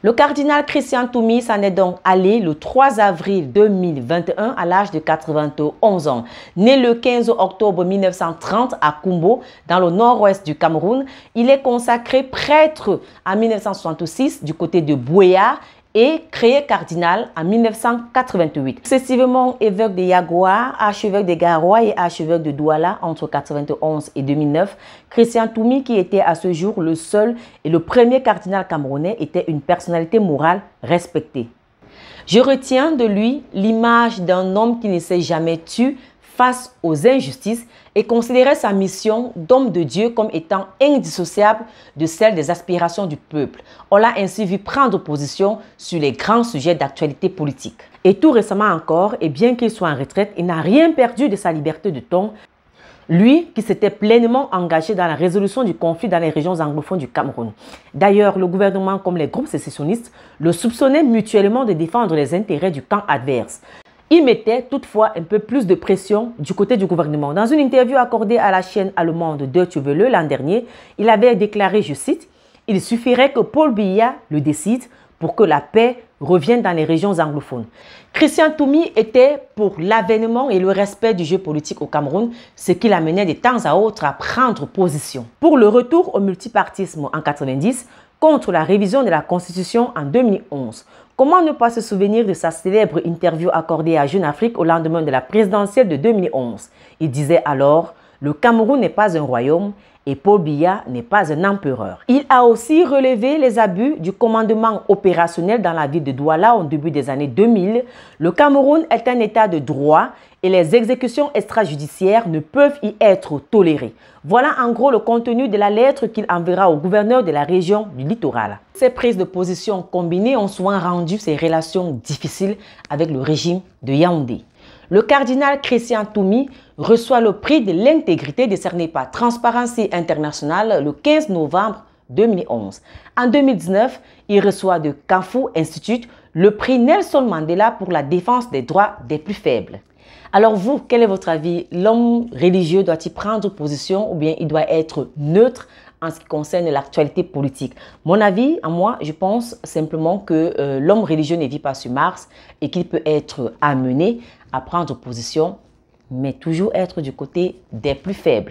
Le cardinal Christian Toumi s'en est donc allé le 3 avril 2021 à l'âge de 91 ans. Né le 15 octobre 1930 à Kumbo, dans le nord-ouest du Cameroun, il est consacré prêtre en 1966 du côté de Buea et créé cardinal en 1988. Successivement évêque de Yagoua, archevêque de Garoua et archevêque de Douala entre 1991 et 2009, Christian Toumi, qui était à ce jour le seul et le premier cardinal camerounais, était une personnalité morale respectée. Je retiens de lui l'image d'un homme qui ne s'est jamais tu face aux injustices et considérait sa mission d'homme de Dieu comme étant indissociable de celle des aspirations du peuple. On l'a ainsi vu prendre position sur les grands sujets d'actualité politique. Et tout récemment encore, et bien qu'il soit en retraite, il n'a rien perdu de sa liberté de ton. Lui qui s'était pleinement engagé dans la résolution du conflit dans les régions anglophones du Cameroun. D'ailleurs, le gouvernement comme les groupes sécessionnistes le soupçonnaient mutuellement de défendre les intérêts du camp adverse. Il mettait toutefois un peu plus de pression du côté du gouvernement. Dans une interview accordée à la chaîne allemande Deutsche Welle l'an dernier, il avait déclaré, je cite, « Il suffirait que Paul Biya le décide pour que la paix revienne dans les régions anglophones. » Christian Toumi était pour l'avènement et le respect du jeu politique au Cameroun, ce qui l'amenait de temps à autre à prendre position. Pour le retour au multipartisme en 1990, contre la révision de la Constitution en 2011. Comment ne pas se souvenir de sa célèbre interview accordée à Jeune Afrique au lendemain de la présidentielle de 2011. Il disait alors « Le Cameroun n'est pas un royaume et Paul Biya n'est pas un empereur ». Il a aussi relevé les abus du commandement opérationnel dans la ville de Douala au début des années 2000. Le Cameroun est un état de droit et les exécutions extrajudiciaires ne peuvent y être tolérées. Voilà en gros le contenu de la lettre qu'il enverra au gouverneur de la région du littoral. Ces prises de position combinées ont souvent rendu ces relations difficiles avec le régime de Yaoundé. Le cardinal Christian Toumi reçoit le prix de l'intégrité décerné par Transparency International le 15 novembre 2011. En 2019, il reçoit de Kanfou Institute le prix Nelson Mandela pour la défense des droits des plus faibles. Alors vous, quel est votre avis? L'homme religieux doit-il prendre position ou bien il doit être neutre en ce qui concerne l'actualité politique? Mon avis, à moi, je pense simplement que l'homme religieux ne vit pas sur Mars et qu'il peut être amené à prendre position, mais toujours être du côté des plus faibles.